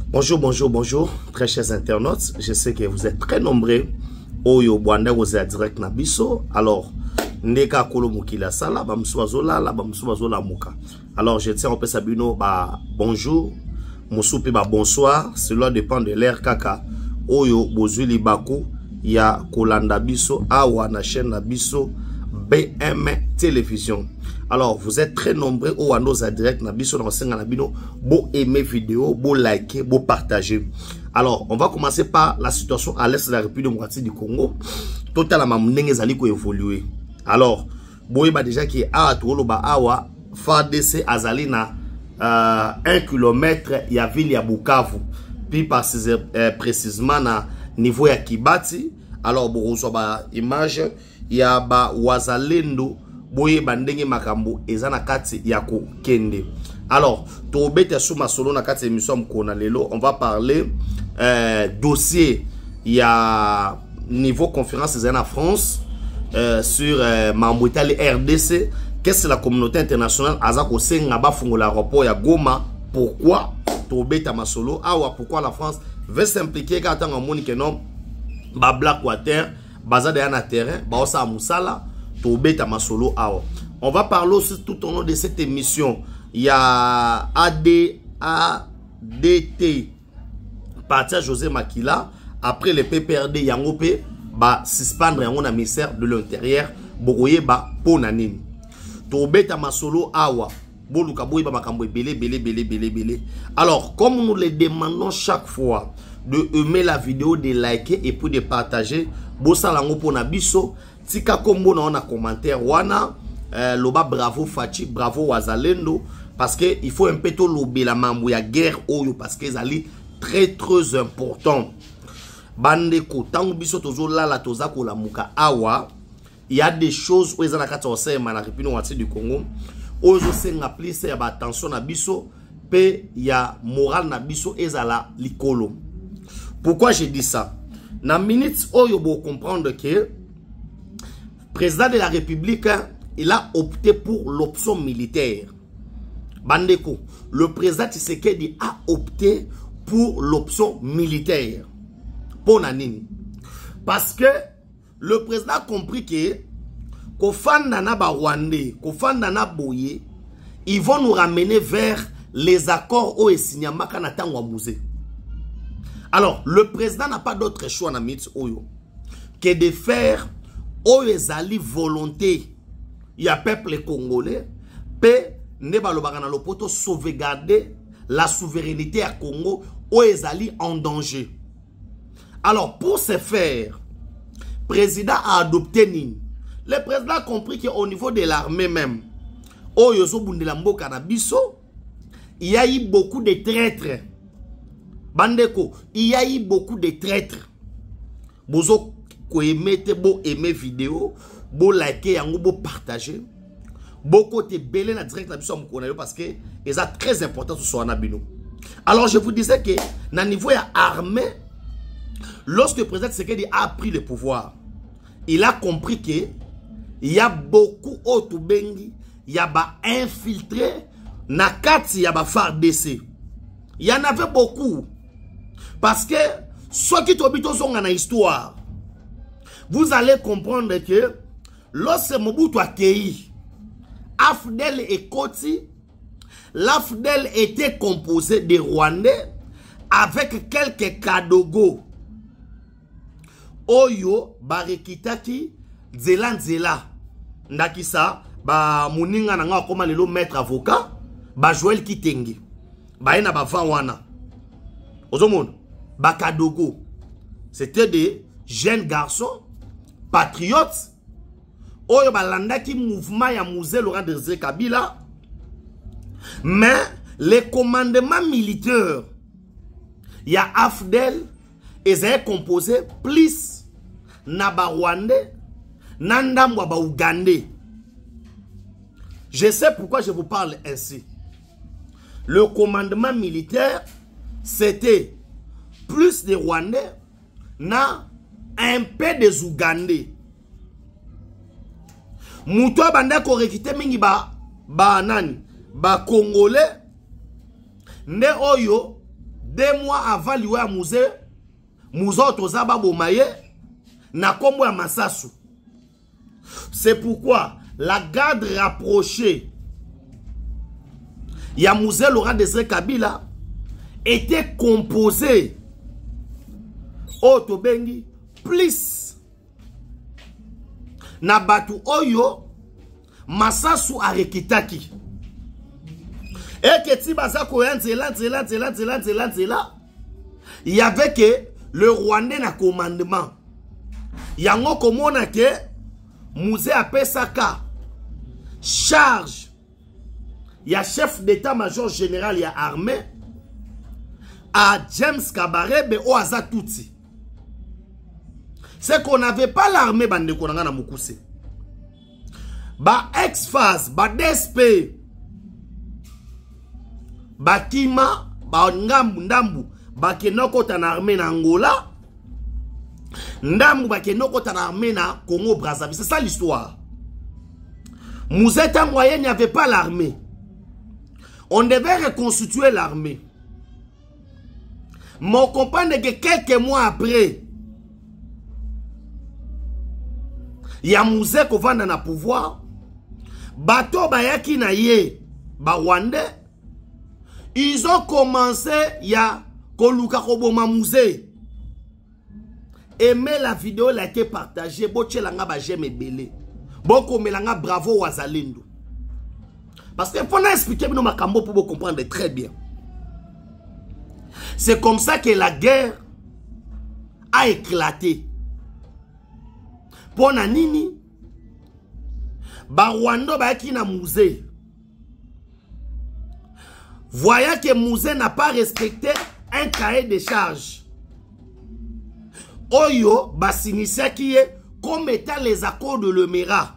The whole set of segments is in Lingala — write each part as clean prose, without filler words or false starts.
Bonjour, bonjour, bonjour, très chers internautes. Je sais que vous êtes très nombreux. Oyo Bwanda vous êtes direct na biso. Alors, Ndeka Kolo Mukila Sala, Bamsuazola, la Bamsuazola Muka. Alors, je tiens au Pesabino, bah bonjour, Moussoupi, bah bonsoir. Cela dépend de l'air kaka. Oyo Bozuli Baku, ya Kolanda Biso, Awa na chaîne na Biso, BM Télévision. Alors, vous êtes très nombreux au Wandoza direct na biso dans la bino. Beau aimer vidéo, beau liker, beau partager. Alors, on va commencer par la situation à l'est de la République démocratique du Congo. Totalement n'engezali ko évoluer. Alors, boye ba déjà qui a tolo ba awa FARDC azali na 1 km ya ville ya Bukavu. Puis précisément na niveau ya Kibati. Alors, bo reçoit ba image ya ba Wazalendo. Boye bandenge makambo ezana kati yako kende. Alors, tobete sous ma solo na kati émission mkona lelo, on va parler dossier ya niveau conférence ezana France sur Mamboitali RDC. Qu'est-ce que la communauté internationale azako senga ba fungo l'aéroport ya Goma? Pourquoi tobete ma solo? Awa pourquoi la France veut s'impliquer quand on moni que non ba Black Water bazade ya na terrain, ba osa musala. On va parler aussi tout au long de cette émission. Il y a ADT, parti José Makila. Après le PPRD, Yangope, ba suspendre un ministère de l'Intérieur. Bogoye ba ponanine. Tobeta masolo awa. Boluka boy ba makambo belé. Alors, comme nous le demandons chaque fois de aimer la vidéo, de liker et puis de partager, bossa lango pona biso. Tika kombo na on a commentaire wana loba bravo Fachi, bravo Wazalendo, parce que il faut un peu to lobe la mambo ya guerre oyo parce que zali très important. Bandeko tango biso tozo la toza ko la muka awa, il y a des choses où ezana kata osema na République démocratique du Congo ozo senga plus ya ba attention na biso pe ya moral na biso ezala likolo. Pourquoi j'ai dit ça? Na minute oyo bo comprendre que président de la République, il a opté pour l'option militaire. Bandeko, le président Tshisekedi a opté pour l'option militaire. Pour Nanini. Parce que le président a compris que Kofandana Barwandé, Kofandana Boye, ils vont nous ramener vers les accords au Esinyamaka Natango Mouze. Alors, le président n'a pas d'autre choix que de faire ezali volonté ya peuple congolais pe ne balobaka na lopoto sauvegarder la souveraineté à Congo ezali en danger. Alors pour ce faire, le président a adopté nini? Le président a compris qu'au niveau de l'armée même oyozo bundela mboka na biso, il y a eu beaucoup de traîtres. Bandeko, il y a eu beaucoup de traîtres. Bozo ko emete bo aimer vidéo, bo liker yango, bo partager. Beaucoup te belé na direct na biso mkona yo parce que c'est très important sur na bino. Alors je vous disais que na niveau ya armée, lorsque le président Tshisekedi a pris le pouvoir, il a compris que il y a beaucoup autres bengi, il y a ba infiltré na kati ya ba FARDC. Il y en avait beaucoup parce que ceux qui tobito zonga na histoire, vous allez comprendre que lorsque Mobutu a cueilli Afdel et Koti, l'Afdel était composé de Rwandais avec quelques Kadogo. Oyo, Barekitaki, Nzela. Ndakisa, ba Muninga nanga koma lelo maître avocat, ba Joël Kitenge. Ba ena ba Vanwana. Ozomon, ba Kadogo. C'était des jeunes garçons patriotes oyo balandaki mouvement ya Mouzé Laurent Désiré Kabila, mais les commandements militaires ya Afdel est composé plus na ba Rwandais na ndamwa ba Ougandais. Je sais pourquoi je vous parle ainsi. Le commandement militaire c'était plus des Rwandais na un peu des Ougandais. Mouto banda ko rekite mingi ba nani ba Congolais nde oyo 2 mois avant liwa ya musée muzo tozaba bomaye na kombo ya Masasu. C'est pourquoi la garde rapprochée ya musée Laurent Désiré Kabila était composée Otobengi plus na batu oyo Masasu arekitaki. Et que si Bazako il y avait que le Rwandais na commandement. Yango komona ke musée apesaka charge. Il y a chef d'état-major général, il y a armée à James Kabarebe ou Azatouti. C'est qu'on n'avait pas l'armée bande konanga na Mukuse. Ba ex-phase, ba DSP, ba Kima, ba Ngambu, Ndambu, ba Kenoko tan armée na Angola, Ndambu ba Kenoko tan armée na Congo Brazzaville. C'est ça l'histoire. Mouzeta moyen n'y avait pas l'armée. On devait reconstituer l'armée. Mon compagnon que quelques mois après, il y a Mouzé qui va dans le pouvoir. Bato Bayaki na ye, ba Rwandais, ils ont commencé, il y a Koluka Koboma Mouzé. Aimez la vidéo, la été partagée, boche langa ba j'aime belé. Boko melanga bravo Wazalendo. Parce qu'il faut expliquer nos makambo pour vous comprendre très bien. C'est comme ça que la guerre a éclaté. Pour Nanini, Rwanda ba ki na musée. Voyant que musée n'a pas respecté un cahier de charges. Oyo ba s'initia qui est comme étant les accords de l'Emera.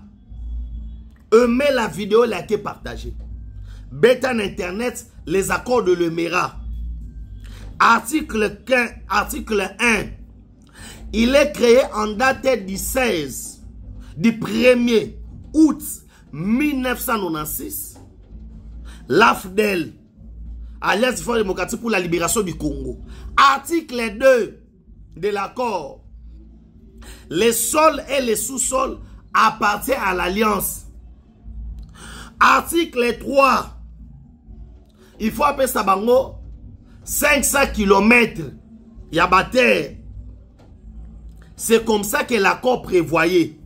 Mais la vidéo a été partagée. Bêta en internet, les accords de l'Emera. Article 1. Il est créé en date du 16 du 1er août 1996. L'AFDEL, Alliance for démocratique pour la libération du Congo. Article 2 de l'accord. Les sols et les sous-sols appartiennent à l'Alliance. Article 3. Il faut appeler ça bango 500 km. Yabater. C'est comme ça que l'accord prévoyait.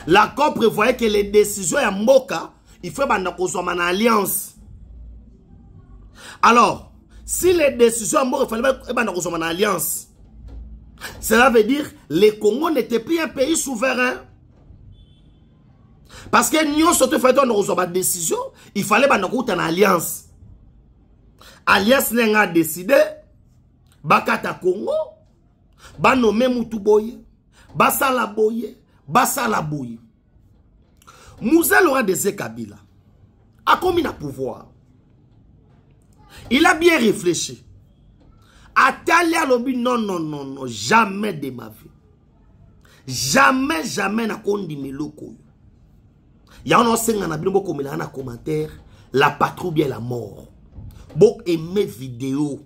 L'accord prévoyait que les décisions à Moka, il faut une alliance. Alors, si les décisions à Moka, il fallait une alliance. Cela veut dire que le Congo n'était plus un pays souverain. Parce que nous, surtout, une décision, il fallait une alliance. Alliance n'a décidé, Bakata Congo, Banome Moutuboye, Basala Boye, Basala Boye. Mouzé Laurent Désiré Kabila a commis le pouvoir. Il a bien réfléchi. Atalia lobi non, jamais de ma vie. Jamais na kondi meloko. Ya on senga na biloko komela na commentaire, la patrouille est la mort. Bon aimer vidéo.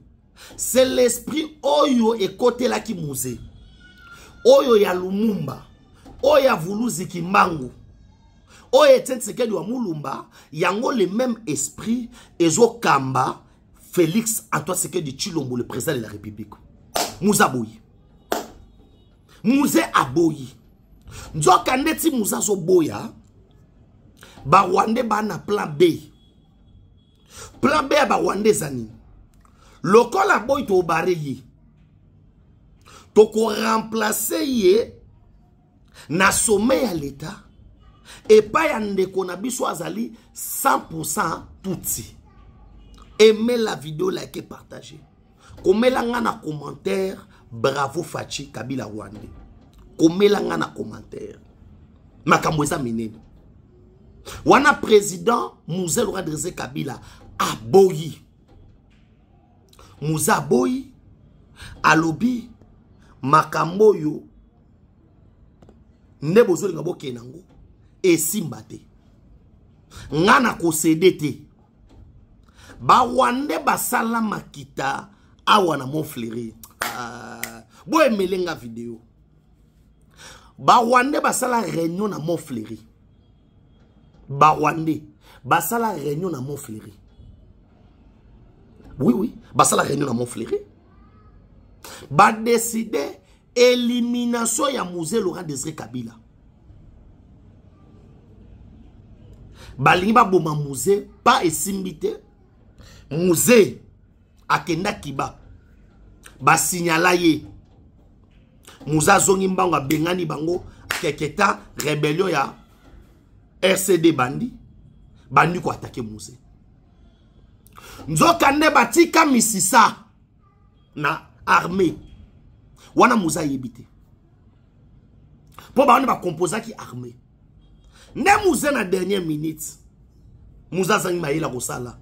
C'est l'esprit oyo et côté la ki Mouzé. Oyo ya Lumumba. Oyo ya Vuluzi Kimbangu. Oyo Etienne Tshisekedi wa Mulumba. Yango le même esprit. Ezo Kamba. Félix Antoine Tshisekedi Tshilombo, le président de la République. Mouza Boyi. Mouzé Aboyi. Nzo kandeti Mouza zo boya. Ba Rwandais ba na plan B. Plan B ba Rwandais zani. Lokola boy to bareye. To ko remplacer ye na sommet à l'état. Et pas yande qu'on a biso azali 100% touti. Aimez la vidéo, likez, partagez. Komelanga na commentaire, bravo Fachi Kabila Rwandais. Komelanga na commentaire. Makamweza minene. Wana président Mouzé Laurent Désiré Kabila aboyi. Mouza aboyi. Alobi. Makamboyo. Nebozo lingabo kenango. E simbate. Ngana ko cédé te. ba Rwandais basala makita awa na Montfleury. Boye melenga vidéo. Ba Rwandais basala réunion na Montfleury. Ba Rwandais basala réunion na Montfleury. Oui, basala réunion na Montfleury. Ba décider élimination ya musée Laurent Désiré Kabila. Balingi ba boma musée pas esimbité. Musée akenda kiba. Ba signala ye. Muza zongi mbanga bengani bango keketa rébellion ya RCD bandi. Bandi ko attaquer musée. Nzokande batika misisa na armée. Wana muza yebite. Po ba on ba composa ki armée. Ne musée na dernière minute. Muza zangi maïla kosala.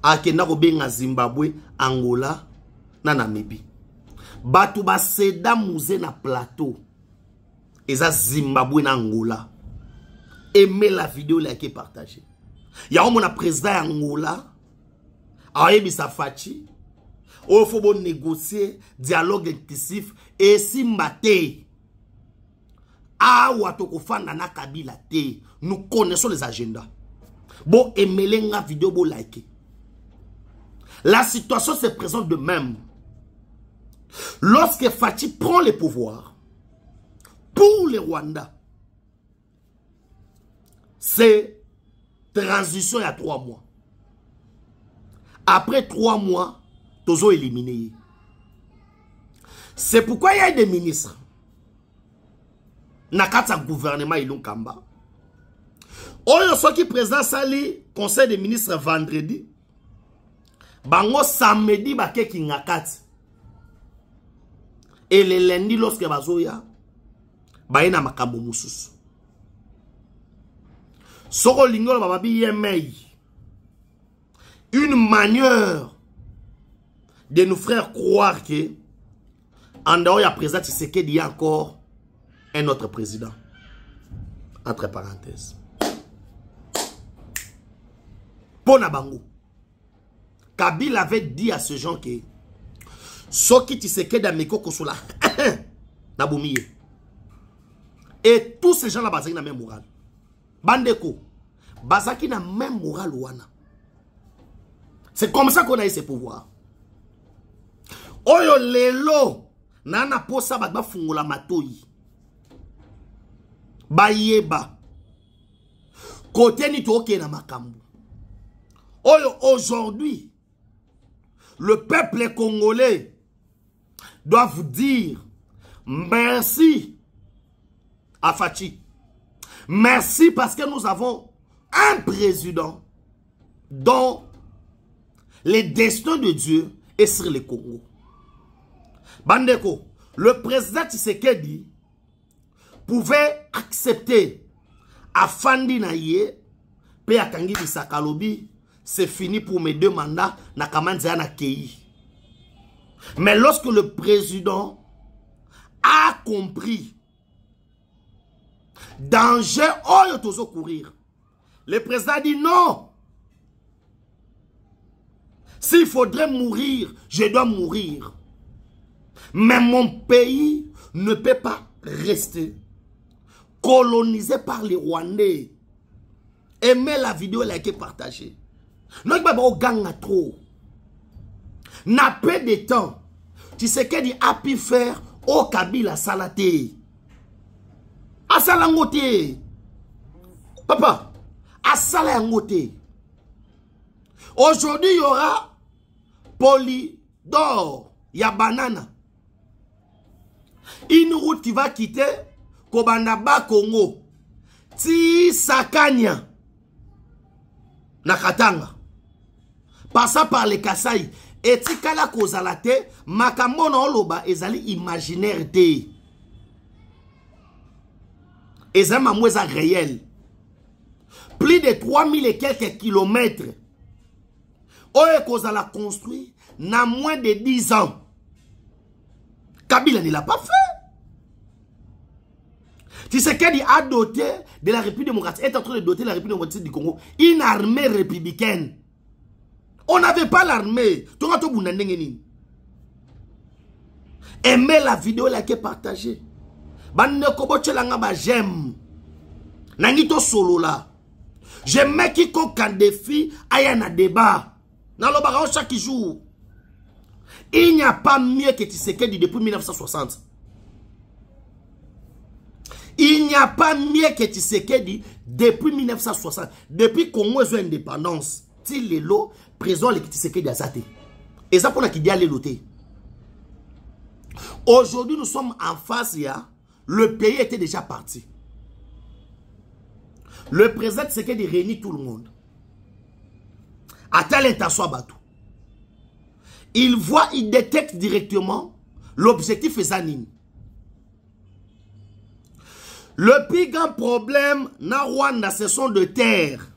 Akenda ko benga Zimbabwe, Angola na Namibie. Batu ba seda musée na plateau. Eza Zimbabwe na Angola. Aimez la vidéo là qui est partagée. Ya on a président Angola. Ayebi Safachi. Il faut négocier, dialogue intensif et si maté. Na Kabila te. Nous connaissons les agendas. Bon, aimez la vidéo, bon like. La situation se présente de même. Lorsque Fachi prend le pouvoir, pour les Rwandais, c'est transition il y a 3 mois. Après 3 mois, Tozo éliminé. C'est pourquoi il y a des ministres. Nakata gouvernement Ilon Kamba. Oyo soki président sali conseil des ministres vendredi. Bango samedi bake ki ngakati. Et le lundi lorsque bazoya baina makambo mususu. Soko lingolo bababi yemei. Une manière de nous faire croire que en dehors il y a président Tshisekedi, il y a encore un autre président. Entre parenthèses. Pona bango. Kabila avait dit à ce gens que Soki Tshisekedi Ameko Kosola Naboumiye. Et tous ces gens-là basaki na même morale. Bandeko basaki na même morale wana. C'est comme ça qu'on a eu ce pouvoir. Oyo lelo nana posa ba fungula matoyi. Bayeba. Côté ni toke na makambu. Oyo aujourd'hui le peuple congolais doit vous dire merci à Fachi. Merci parce que nous avons un président dont les destins de Dieu est sur le Congo. Bandeko, le président Tshisekedi pouvait accepter Afandi Naye, Pe Akangi Bisakalobi, c'est fini pour mes 2 mandats, Nakamanza na Kei. Mais lorsque le président a compris danger, oh tozo courir, le président dit non. S'il faudrait mourir, je dois mourir. Mais mon pays ne peut pas rester colonisé par les Rwandais. Aimez la vidéo, likez, partagez. Nous avons gagné trop. N'a pas de temps. Tu sais qu'il a pu faire au Kabila Salate. A Salangote. Papa, à Salangote. Aujourd'hui, il y aura Polydor, il y a banana. Une route qui va quitter Kobanaba Congo. Ti Sakanya. Nakatanga. Passant par les Kasaï. Et ti kala kozalate. Makamona oloba ezali imaginaire te. Ezama mweza réel. Plus de 3000 et quelques kilomètres. Oye kozala construit na moins de 10 ans. Kabila ne l'a pas fait. Tshisekedi a doté de la République démocratique, est en train de doter la République démocratique du Congo une armée républicaine. On n'avait pas l'armée. Aimez la vidéo, likez, partagez. J'aime. Nangito solo là. J'aime quiconque un défi, aïe un débat. Dans le barrage chaque jour. Il n'y a pas mieux que Tshisekedi depuis 1960. Il n'y a pas mieux que Tshisekedi depuis 1960. Depuis Congo a indépendance. Il est là, présent le Tshisekedi Azate. Et ça pour la qui dit aller loter. Aujourd'hui, nous sommes en face, le pays était déjà parti. Le président Tshisekedi réunit tout le monde. À tel intention à Batou. Il voit, il détecte directement l'objectif est anime. Le plus grand problème na Rwanda, ce sont de terre.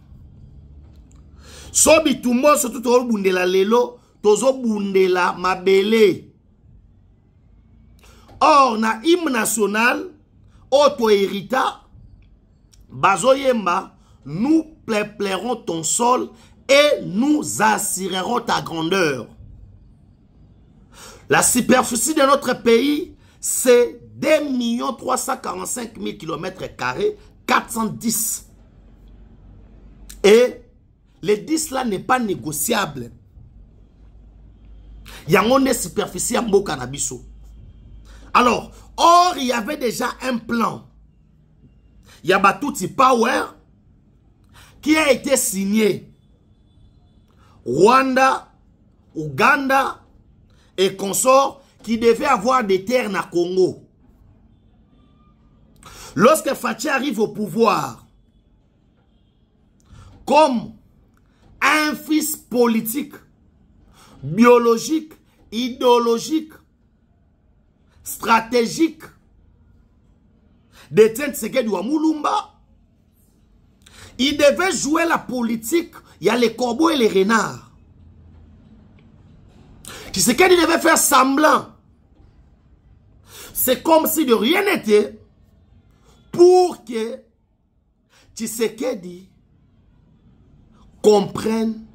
Sobi tout le monde, surtout tozo bundela lelo, tozo bundela mabele. Or, na hymne national, auto-hérita, Bazoyemba, nous peuplерons ton sol et nous assurerons ta grandeur. La superficie de notre pays, c'est 2 345 000 km², 410. Et les 10 là n'est pas négociable. Il y a une superficie à Mokanabiso. Alors, or, il y avait déjà un plan. Il y a Batuti Power qui a été signé. Rwanda, Ouganda et consorts qui devaient avoir des terres na Congo. Lorsque Fachi arrive au pouvoir, comme un fils politique, biologique, idéologique, stratégique de Tshisekedi wa Mulumba, il devait jouer la politique. Il y a les corbeaux et les renards. Tshisekedi devait faire semblant. C'est comme si de rien n'était pour que Tshisekedi comprenne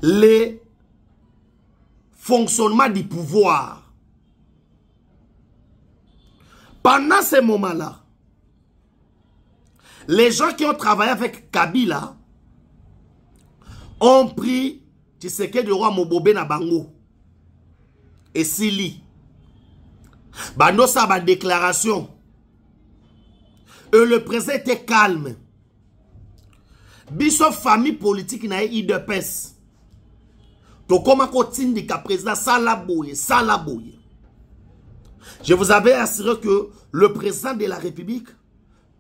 les fonctionnements du pouvoir. Pendant ce moment-là, les gens qui ont travaillé avec Kabila ont pris Tshisekedi roi Mobobe na bango et Sili. Bando sa ba déclaration. Et le président était calme. Biso famille politique na IDPS. To koma ko tindika président Salaboye. Je vous avais assuré que le président de la République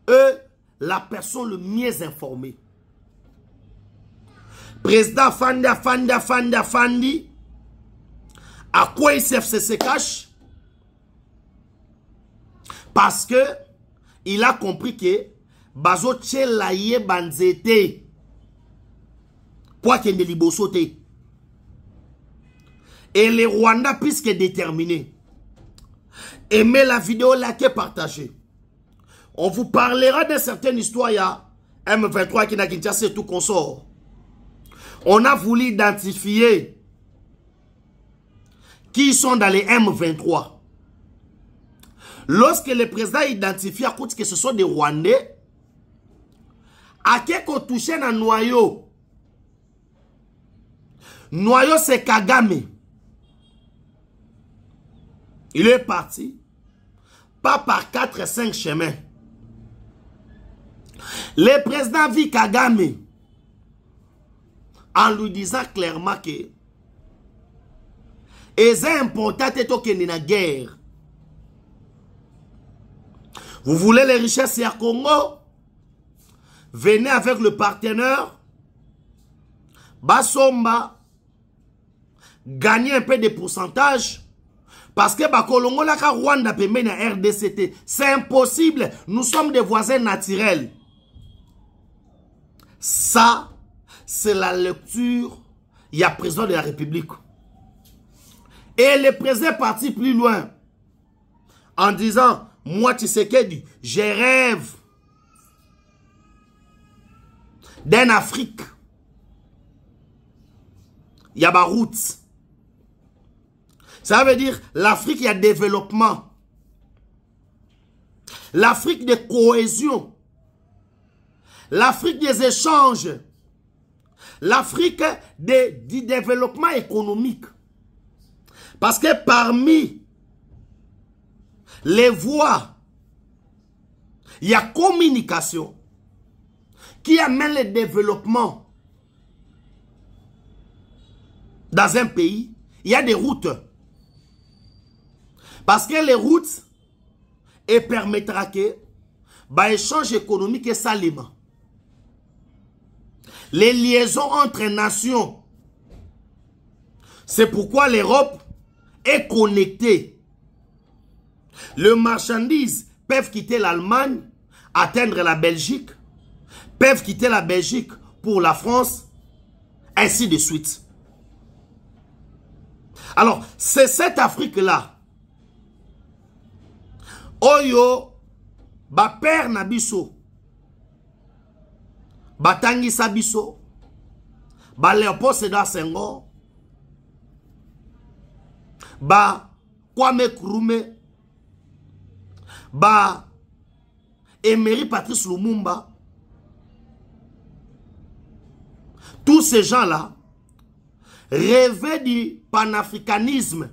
est la personne le mieux informée. Président Fandi, à quoi il se cache? Parce que il a compris que Bazo Tchelaye Banzete pour qu'il ne libosote. Et les Rwandais puisque déterminés. Aimez la vidéo, likez, partagez. On vous parlera de certaines histoires. Il y a M23 qui n'a Kinshasa et tout consort. On a voulu identifier qui sont dans les M23. Lorsque le président identifie à cause que ce sont des Rwandais, à qui qu'on touche dans noyau? Noyau c'est Kagame. Il est parti, pas par 4 et 5 chemins. Le président vit Kagame en lui disant clairement que c'est important de la guerre. Vous voulez les richesses à Congo? Venez avec le partenaire Basomba, gagnez un peu de pourcentage. Parce que Bakolongo la Rwanda pembe na RDCT, c'est impossible. Nous sommes des voisins naturels. Ça, c'est la lecture. Il y a président de la République. Et le président est parti plus loin. En disant, moi Tshisekedi, je rêve d'un Afrique il y a ma route. Ça veut dire l'Afrique, il y a développement. L'Afrique de cohésion. L'Afrique des échanges. L'Afrique du développement économique. Parce que parmi les voies, il y a communication qui amène le développement dans un pays. Il y a des routes. Parce que les routes permettra que l'échange économique est salement. Les liaisons entre nations. C'est pourquoi l'Europe est connectée. Les marchandises peuvent quitter l'Allemagne, atteindre la Belgique, peuvent quitter la Belgique pour la France, ainsi de suite. Alors, c'est cette Afrique-là. Oyo, ba père na biso, ba Tanguy Sabiso, ba Léopold Sédar Senghor, ba Kwame Nkrumah, ba Emery Patrice Lumumba. Tous ces gens-là rêvaient du panafricanisme.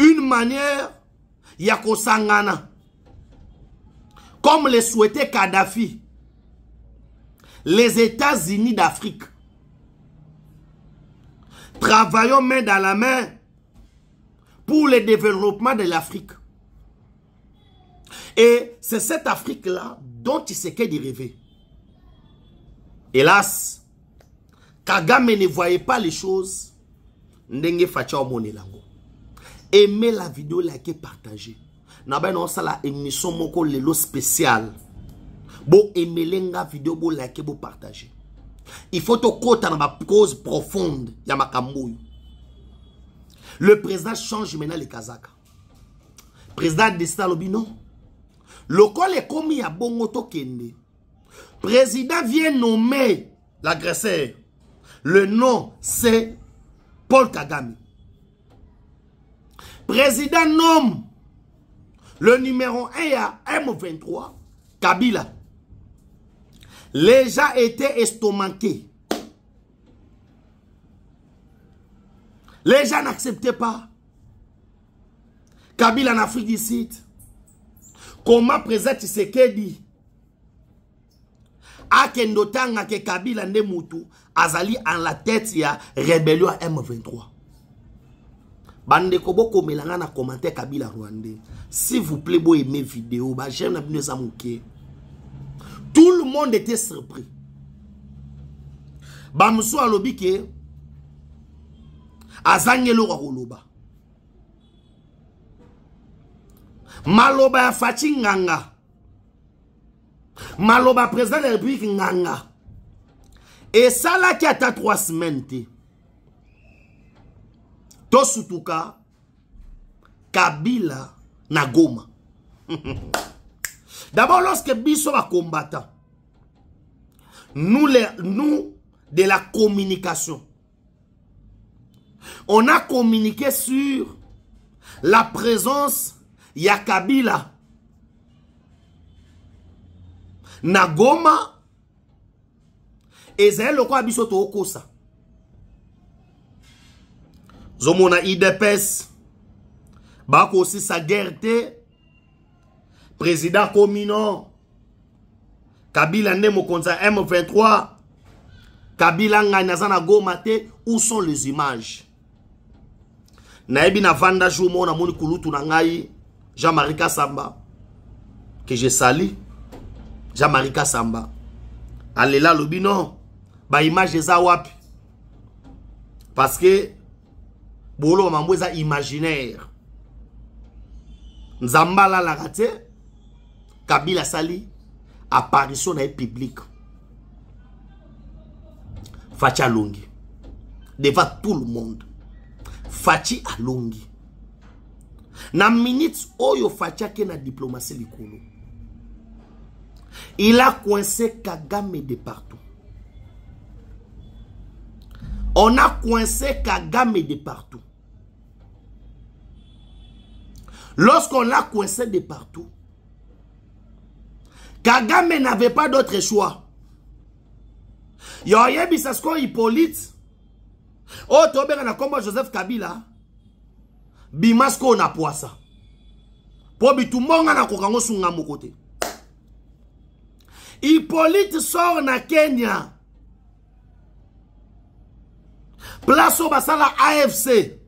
Une manière Yakosangana, comme le souhaitait Kadhafi, les États-Unis d'Afrique. Travaillons main dans la main pour le développement de l'Afrique. Et c'est cette Afrique-là dont Tshisekedi rêvait. Hélas, Kagame ne voyait pas les choses. Ndenge Facha Omonelango. Aimez la vidéo, likez, partagez. Naba non ça la émission moko lelo spécial. Bo aimez la vidéo, bo likez, bo partagez. Il faut te côté dans ma cause profonde ya makambo. Le président change maintenant les Kazakhs. Président décide lobi non. Le col est commis à bongo to kende. Président vient nommer l'agresseur. Le nom c'est Paul Kagame. Président nomme le numéro 1 à M23, Kabila. Les gens étaient estomaqués. Les gens n'acceptaient pas. Kabila en Afrique du Sud. Comment président Tshisekedi Akendotanga ke Kabila Ndemutu azali en la tête ya rébellion à M23. Bande kobo komelanga na commentaire Kabila Rwandais. S'il vous plaît, vous aimez vidéo, bah j'aime la vidéo Zamouké. Tout le monde était surpris. Bah moussou alobi ke azangelo roloba. Maloba ya Fachi Nganga. Maloba président de la République Nganga. Et ça là qui a 3 semaines. Tosutuka Kabila na Goma. D'abord, lorsque Bisso va combattre, nous de la communication, on a communiqué sur la présence ya Kabila na Goma et c'est le quoi Bisso to okosa. Zomona IDPS Bako aussi sa guerre président Komino Kabila Nemo Konza M23 Kabila Nganyazana Gomate. Où sont les images? Naebi na vanda jomo na moni kulutu na ngai Jean-Marie Kassamba que je salue. Jean-Marie Kassamba alela lobino ba image eza wapi parce que bolo mamweza imaginaire. Nzambala la raté. Kabila sali. Apparition na public. Fachi Alongi. Devant tout le monde. Fachi Alongi. Na minutes oyo Fachi ake na diplomatie likolo. Il a coincé Kagame de partout. On a coincé Kagame de partout. Lorsqu'on l'a coincé de partout, Kagame n'avait pas d'autre choix. Yoye Bisasko Hippolyte. Oh, Tobera na kombo Joseph Kabila. Bimasko na poisa. Po bitumonga na kokango sunga mokote. Hippolyte sort na Kenya. Place au basala AFC.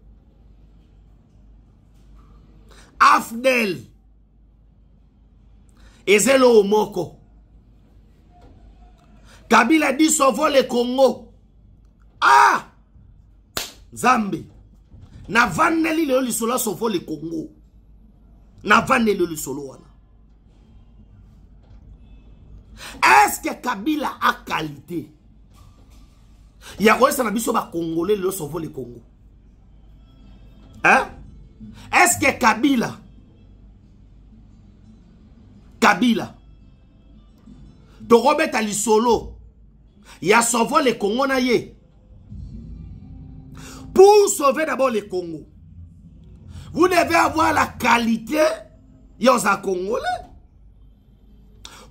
Afdel. Ezelo Omoko. Kabila dit sauve le Congo. Ah! Zambi. Na vaneli le lisolo sauve le Congo. Na vaneli le lisolo wana. Est-ce que Kabila a qualité? Il y a quoi ça na biso ba Congolais le sauve le Congo? Hein? Est-ce que Kabila Torobet ali solo ya sauvé le Congo na ye. Pour sauver d'abord le Congo, vous devez avoir la qualité yoza Congolais.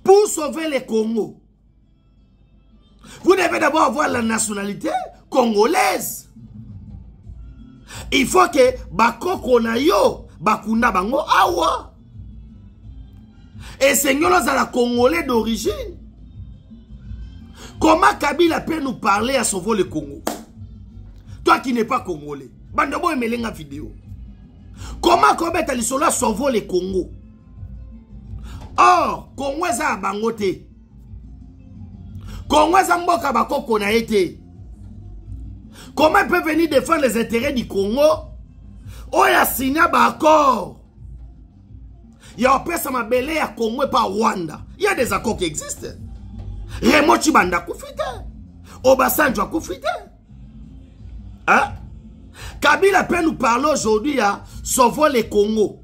Pour sauver le Congo, vous devez d'abord avoir la nationalité congolaise. Il faut que bakoko na yo bakunda bango awa. Et Seigneur nous a la Congolais d'origine. Comment Kabila peut nous parler à sauver le Congo? Toi qui n'es pas Congolais. Bandabo emelenga vidéo. Comment Kobeta Lissola sauver le Congo? Or, Congo za bangote. Congo za mboka bakoko na ete. Comment il peut venir défendre les intérêts du Congo? Oh, il a signé un accord. Il y a un peu ça m'a belé à Congo et pas Rwanda. Il y a des accords qui existent. Remo Chibanda koufite. Obasanjo koufite. Hein? Kabila peut nous parler aujourd'hui à sauver le Congo.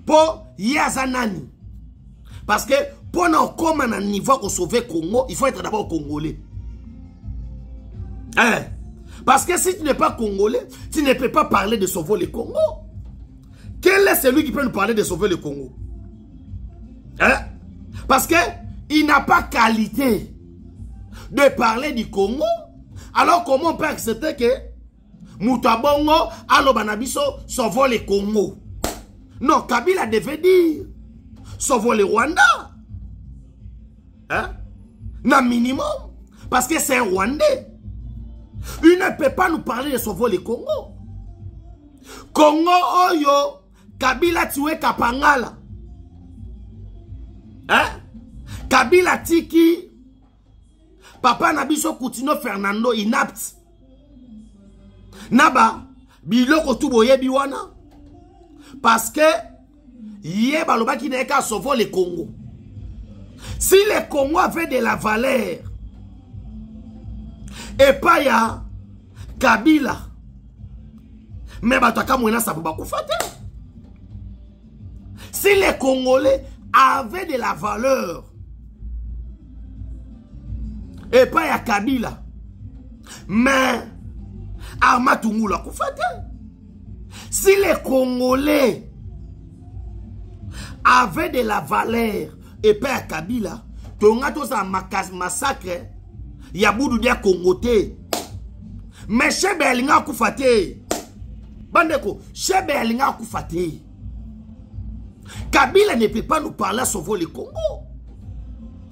Pour Yazanani. Parce que pour nous comme un niveau pour sauver le Congo, il faut être d'abord Congolais. Hein? Parce que si tu n'es pas Congolais, tu ne peux pas parler de sauver le Congo. Quel est celui qui peut nous parler de sauver le Congo? Hein? Parce que il n'a pas qualité de parler du Congo. Alors comment on peut accepter que Moutabongo Alobanabiso sauve le Congo? Non, Kabila devait dire sauve le Rwanda. Hein? Non, minimum. Parce que c'est un Rwandais. Il ne peut pas nous parler de sauver le Congo. Congo Oyo, Kabila tué Kapangala. Hein? Kabila Tiki, Papa Nabiso Koutino Fernando inapte. Naba, Biloko Tuboye Biwana. Parce que, Yeba Loba qui n'est qu'à sauver le Congo. Si le Congo avait de la valeur, et pas ya Kabila, mais bataka mouena sa pouba koufate. Si les Congolais avaient de la valeur, et pas ya Kabila, mais Armatungu la koufate. Si les Congolais avaient de la valeur, et pas ya Kabila, tonga to sa massacre. Yaboudou dia Congoté. Mais Chebe Alinga Koufate. Bandeko, Chebe Alinga Koufate. Kabila ne peut pas nous parler à sauver le Congo.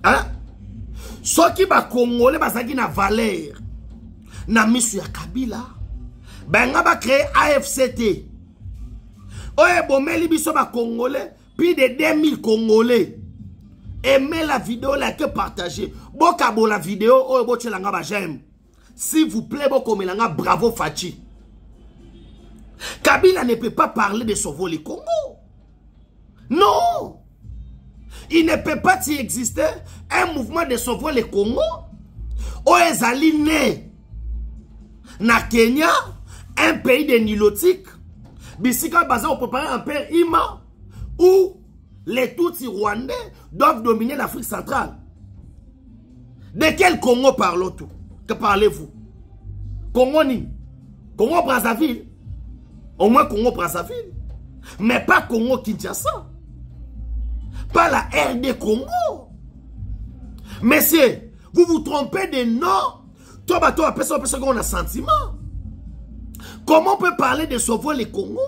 Hein? Ce qui va Congolais, basaki na valeur. Na misu ya Kabila. Ben nga ba créer AFCT. Oye bomeli biso ba Congolais. Plus de 2000 Congolais. Aimez la vidéo, likez, partagez. Bokabo la vidéo, oh boche langa ba j'aime. S'il vous plaît, boko langa bravo Fachi. Kabila ne peut pas parler de sauver le Congo. Non. Il ne peut pas y exister un mouvement de sauver le Congo. Oh ezali né na Kenya, un pays de nilotique. Bisika baza on préparer un père Ima où les Tutsis rwandais doivent dominer l'Afrique centrale. De quel Congo parlez-vous? Que parlez-vous? Congo ni. Congo Brazzaville. Au moins Congo Brazzaville. Mais pas Congo Kinshasa. Pas la RD Congo. Messieurs, vous vous trompez de nom. Toi, personne qu'on a sentiment. Comment on peut parler de sauver le Congo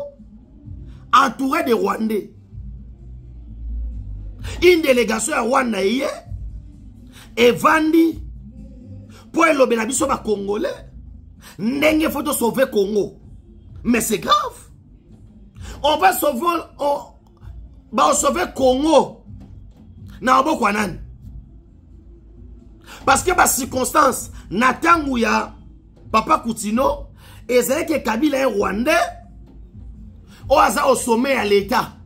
entouré de Rwandais? Une délégation à Rwanda hier et Vandi pour éloigner la biso ba Congolais. N'engue faut sauver Congo. Mais c'est grave. On va sauver Congo. Na oboko nani? Parce que par circonstance, Natangouya, Papa Koutino, et c'est que Kabila est Rwandais, au sommet à l'État.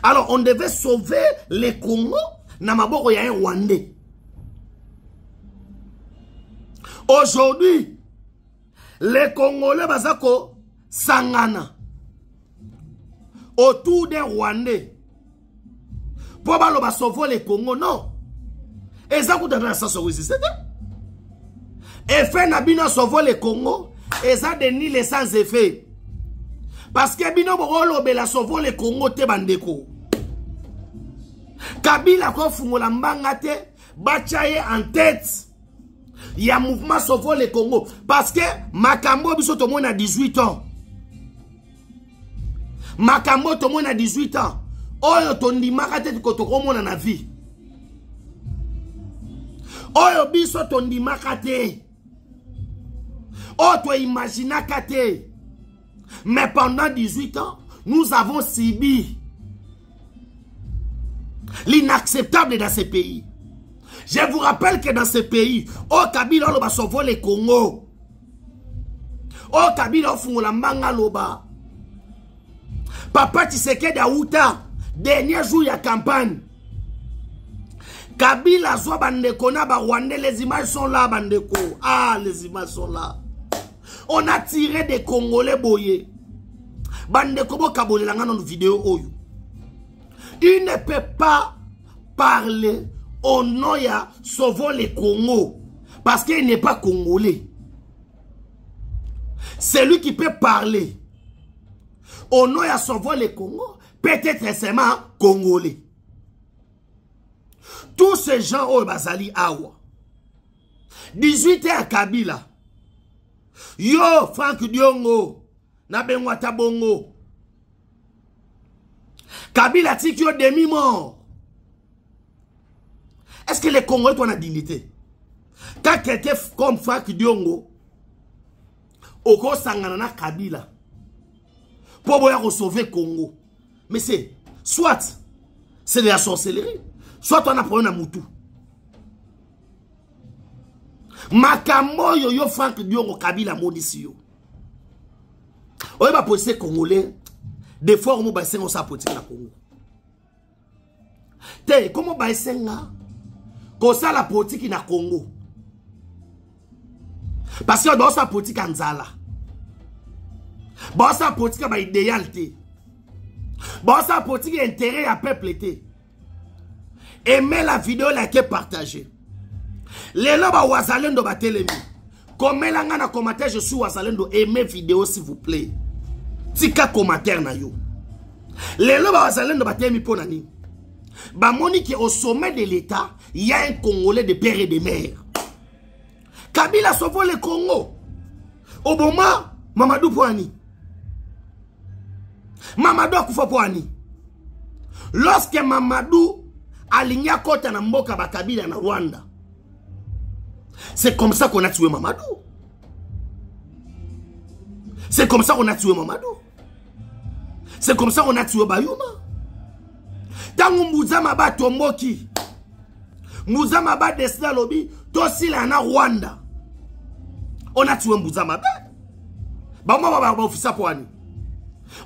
Alors, on devait sauver les Congo, Namaboko ya un Rwandais. Aujourd'hui, les Congolais bazako sangana autour des Rwandais. Pour sauver les Congo, non. Et ça coûte dans ça sur c'est effet Nabino sauver le Congo et ça dénie les sans effet. Parce que Bino Borolo Bela sauver le Congo te bandeko. Kabila ko fungola mbanga te bachaye en tête. Il y a mouvement sauver le Congo parce que Makambo biso to mona 18 ans. Makambo to mona 18 ans. Oyo tondi makate ko to komona na vie. Oyo biso tondi makate. Oh, toi imagina kate. Mais pendant 18 ans, nous avons subi l'inacceptable dans ces pays. Je vous rappelle que dans ces pays, oh Kabila loba sauver le Congo. Oh Kabila fungola mbanga loba. Papa Tshisekedi Aouta, dernier jour de campagne. Kabila soit bandeko na ba Rwandais, les images sont là bandeko. Ah, les images sont là. On a tiré des Congolais boyés. Bandeko bo kabole la ngana vidéo oyo. Il ne peut pas parler au nom ya sauver les Congo parce qu'il n'est pas congolais. Celui qui peut parler au nom ya sauver les Congo peut-être seulement congolais. Tous ces gens au Bazali Awa 18 ans à Kabila. Yo Frank Diongo na Bengwata Bongo. Kabila tiki yo demi-mort. Est-ce que les Congolais ont la dignité? Quand quelqu'un comme Frank Diongo Oko Sangana Kabila pour pouvoir sauver Congo. Mais c'est soit c'est de la sorcellerie, soit on a pris un moutou. Makambo yo Frank Diongo Kabila modisi yo. Oye ba posé Congolais des fois on va essayer on sa politique na Congo. Te comment ba essayer ko ça la politique na Congo. Parce que dans sa politique en Zala. Dans sa politique ba idéalité. Dans sa politique intérêt à peuple été. Aimez la vidéo, likez, partagez. Les loba wazalendo ba telemi. Comme la ngana commentaire je suis wazalendo, aimez vidéo s'il vous plaît. Tika commentaire na yo. Les loba wazalendo ba telemi pona ni. Ba moni qui au sommet de l'État, il y a un Congolais de père et de mère. Kabila sauve le Congo. Au moment Mamadou Pouani. Mamadou Akufo Pouani. Lorsque Mamadou aligna kota na mboka ba Kabila na Rwanda. C'est comme ça qu'on a tué Mamadou. C'est comme ça qu'on a tué Mamadou. C'est comme ça qu'on a tué Bayuma. Tangu Muzama ba tomboki. Muzama ba desna lobi. Tosila na Rwanda. On a tué Muzama ba. Ba officer Pouani.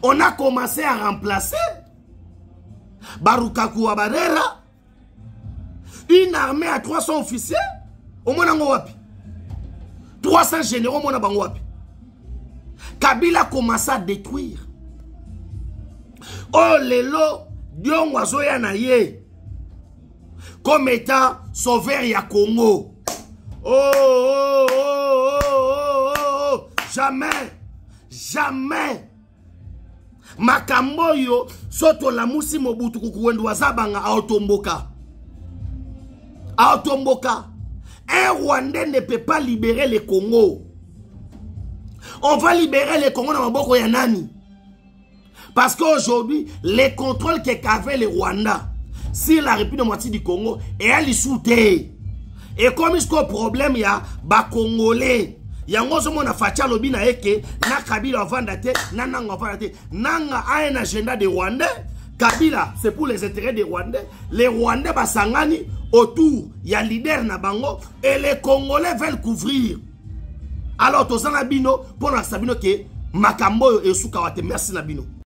On a commencé à remplacer Barukaku Abarera. Une armée à 300 officiers. Au moins wapi 300 généraux mona bango wapi. Kabila commence à détruire. Oh lelo Dion wazoya na ye comme étant sauveur ya Congo. Jamais. Jamais. Makambo yo soto la musi Mobutu kukuwendu wazabanga aotomboka. Aotomboka. Un Rwandais ne peut pas libérer le Congo. On va libérer le Congo dans maboko ya nani? Parce qu'aujourd'hui, les contrôles qu'avait le Rwanda sur la République de moitié du Congo et elle est soutée. Et comme il y a un problème, il y a des Congolais. Il y a un monde qui a fait lobby na eke na Kabila vandate na nanga vandate nanga a un agenda de Rwandais. Kabila c'est pour les intérêts des Rwandais. Les Rwandais basangani autour il y a leader na bango et les Congolais veulent couvrir. Alors tozana bino pour na sabino que makambo et soukawate merci na bino.